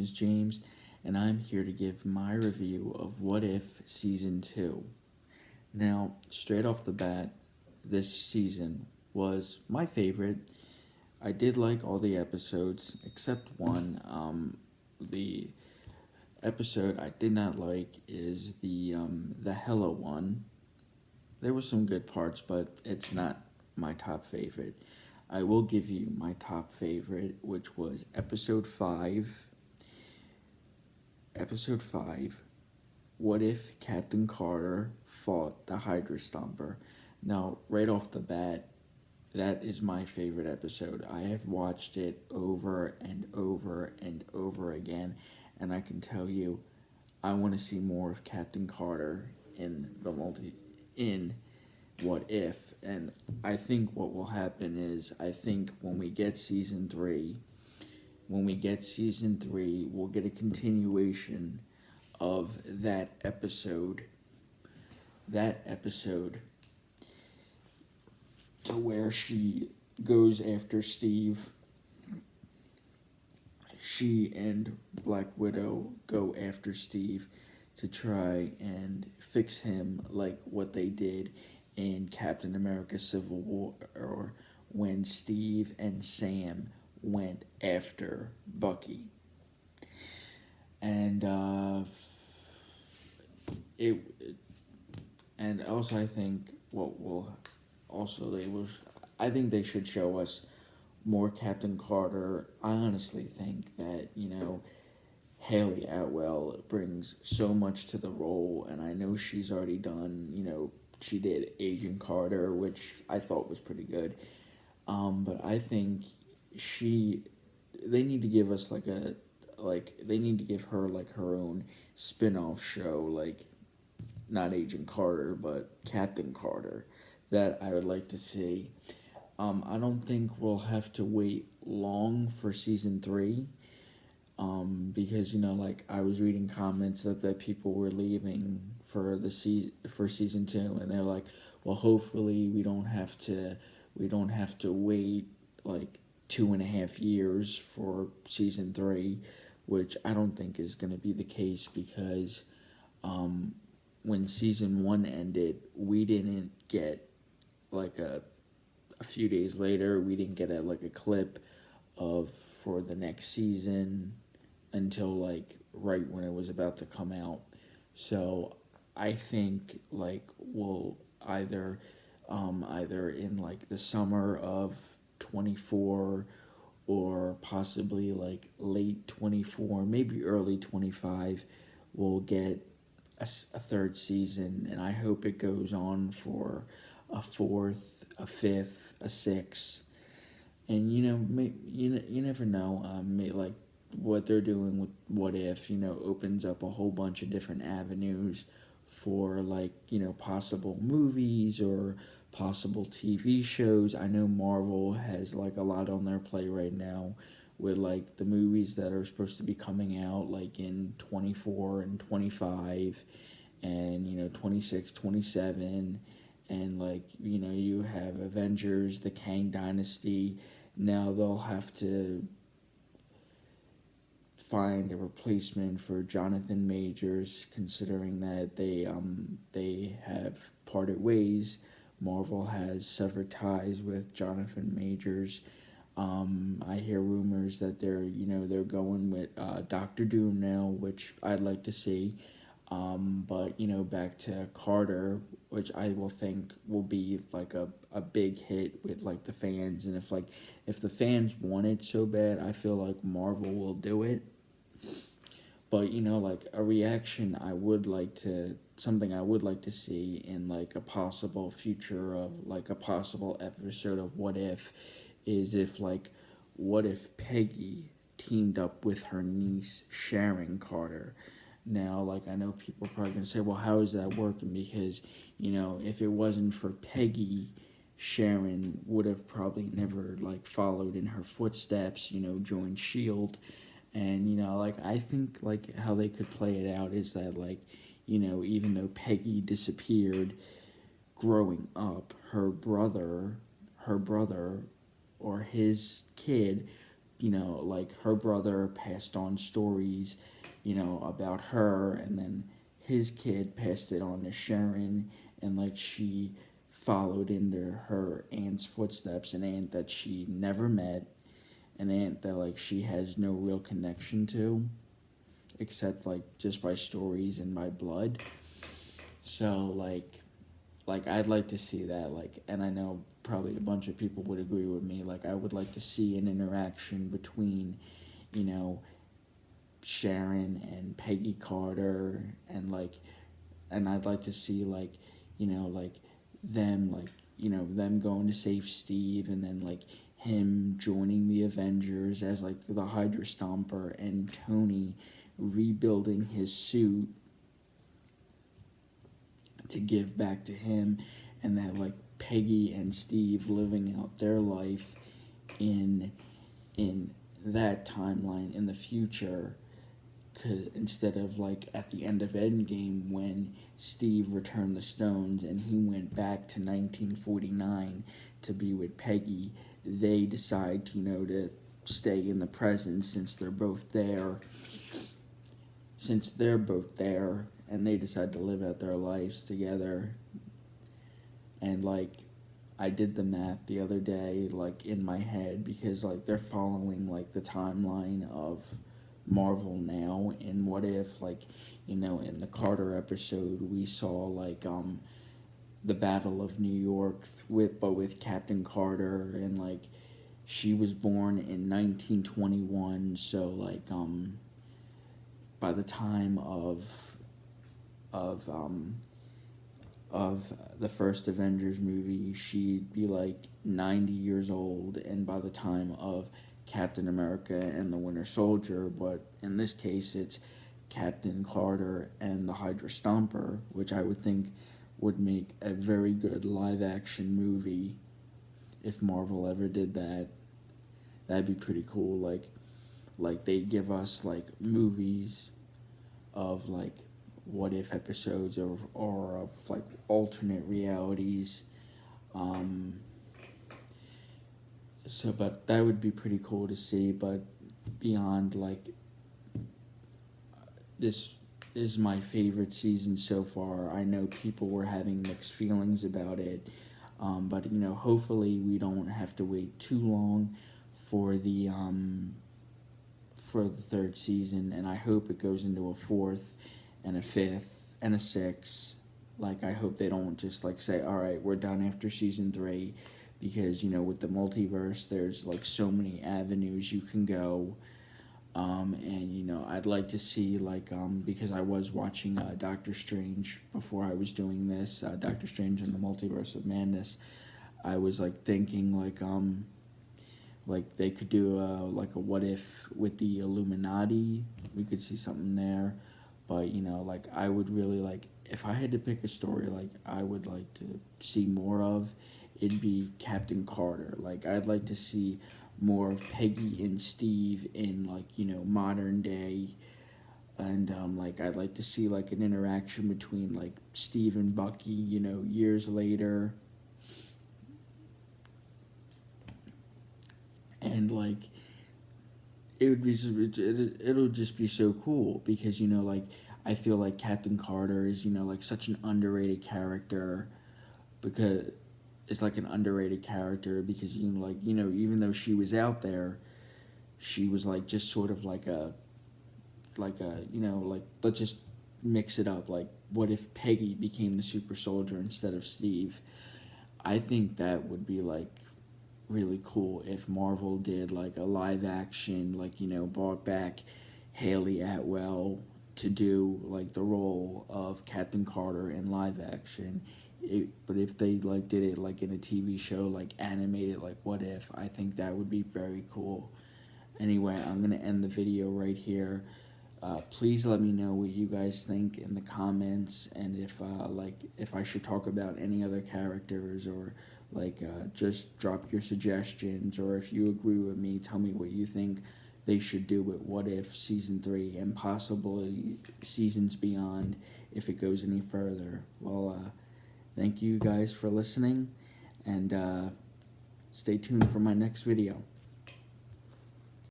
is James, and I'm here to give my review of What If Season 2. Now, straight off the bat, this season was my favorite. I did like all the episodes except one. The episode I did not like is the Hella one. There were some good parts, but it's not my top favorite. I will give you my top favorite, which was episode 5. Episode 5, What If Captain Carter Fought the Hydra Stomper? Now, right off the bat, that is my favorite episode. I have watched it over and over and over again, and I can tell you, I want to see more of Captain Carter in What If. And I think what will happen is, I think when we get season 3, we'll get a continuation of that episode. That episode to where she goes after Steve. She and Black Widow go after Steve to try and fix him like what they did in Captain America Civil War, or when Steve and Sam went after Bucky. And it and also I think what will also they will I think they should show us more Captain Carter. I honestly think that, Haley Atwell brings so much to the role, and I know she's already done, she did Agent Carter, which I thought was pretty good. But I think she, they need to give us they need to give her like her own spin off show, like not Agent Carter, but Captain Carter, that I would like to see. I don't think we'll have to wait long for season 3, because like I was reading comments that people were leaving for for season 2, and they're like, well, hopefully we don't have to wait like 2.5 years for season 3, which I don't think is going to be the case, because when season 1 ended, we didn't get like a few days later, we didn't get a clip of for the next season until like right when it was about to come out. So I think like we'll either in like the summer of 24, or possibly like late 24, maybe early 25, we'll get a third season, and I hope it goes on for a fourth, a fifth, a sixth. And you never know. Like what they're doing with What If, opens up a whole bunch of different avenues for like possible movies or possible TV shows. I know Marvel has like a lot on their plate right now with like the movies that are supposed to be coming out like in 24 and 25, and 26, 27, and like you have Avengers, the Kang Dynasty. Now they'll have to find a replacement for Jonathan Majors, considering that they have parted ways. Marvel has severed ties with Jonathan Majors. I hear rumors that they're going with Doctor Doom now, which I'd like to see. But back to Carter, which I will think will be like a big hit with like the fans, and if the fans want it so bad, I feel like Marvel will do it. But like a reaction, something I would like to see in like a possible future of like a possible episode of What If, is if like what if Peggy teamed up with her niece Sharon Carter. Now, like I know people are probably gonna say, well, how is that working? Because if it wasn't for Peggy, Sharon would have probably never like followed in her footsteps. Joined Shield. And like I think like how they could play it out is that like even though Peggy disappeared growing up, her brother or his kid like her brother passed on stories, about her, and then his kid passed it on to Sharon, and like she followed into her aunt's footsteps, an aunt that she never met, an aunt that like she has no real connection to, except like just by stories and by blood. So like I'd like to see that, like, and I know probably a bunch of people would agree with me, like I would like to see an interaction between, you know, Sharon and Peggy Carter, and I'd like to see like, like them going to save Steve, and then like him joining the Avengers as like the Hydra Stomper, and Tony rebuilding his suit to give back to him, and that like Peggy and Steve living out their life in that timeline in the future, cause instead of like at the end of Endgame when Steve returned the stones and he went back to 1949 to be with Peggy, they decide to stay in the present since they're both there. Since they're both there, and they decide to live out their lives together. And like I did the math the other day, like in my head, because like they're following like the timeline of Marvel now. And what if, like, in the Carter episode we saw like the Battle of New York with Captain Carter, and like she was born in 1921, so like by the time of um of the first Avengers movie, she'd be like 90 years old, and by the time of Captain America and the Winter Soldier, but in this case it's Captain Carter and the Hydra Stomper, which I would think would make a very good live action movie if Marvel ever did that. That'd be pretty cool. Like they give us like movies of like what if episodes, or of like alternate realities. Um, but that would be pretty cool to see. But beyond, like, this is my favorite season so far. I know people were having mixed feelings about it, but hopefully we don't have to wait too long for the third season, and I hope it goes into a fourth and a fifth and a sixth. Like, I hope they don't just like say, all right, we're done after season 3, because with the multiverse there's like so many avenues you can go. And I'd like to see like because I was watching Doctor Strange before I was doing this, Doctor Strange and the Multiverse of Madness. I was like thinking like they could do like a what if with the Illuminati. We could see something there. But like I would really like, if I had to pick a story like I would like to see more of, it'd be Captain Carter. Like I'd like to see more of Peggy and Steve in like modern day. And like I'd like to see like an interaction between like Steve and Bucky years later. And like it would be it'll just be so cool, because like I feel like Captain Carter is like such an underrated character, because it's like an underrated character because even though she was out there, she was like just sort of like a like, let's just mix it up, like what if Peggy became the super soldier instead of Steve. I think that would be like really cool if Marvel did like a live action, like brought back Haley Atwell to do like the role of Captain Carter in live action. But if they like did it like in a TV show, like animated, like what if, I think that would be very cool. Anyway, I'm gonna end the video right here. Please let me know what you guys think in the comments, and if I should talk about any other characters, or just drop your suggestions, or if you agree with me, tell me what you think they should do with What If Season 3, and possibly seasons beyond if it goes any further. Well, thank you guys for listening, and stay tuned for my next video.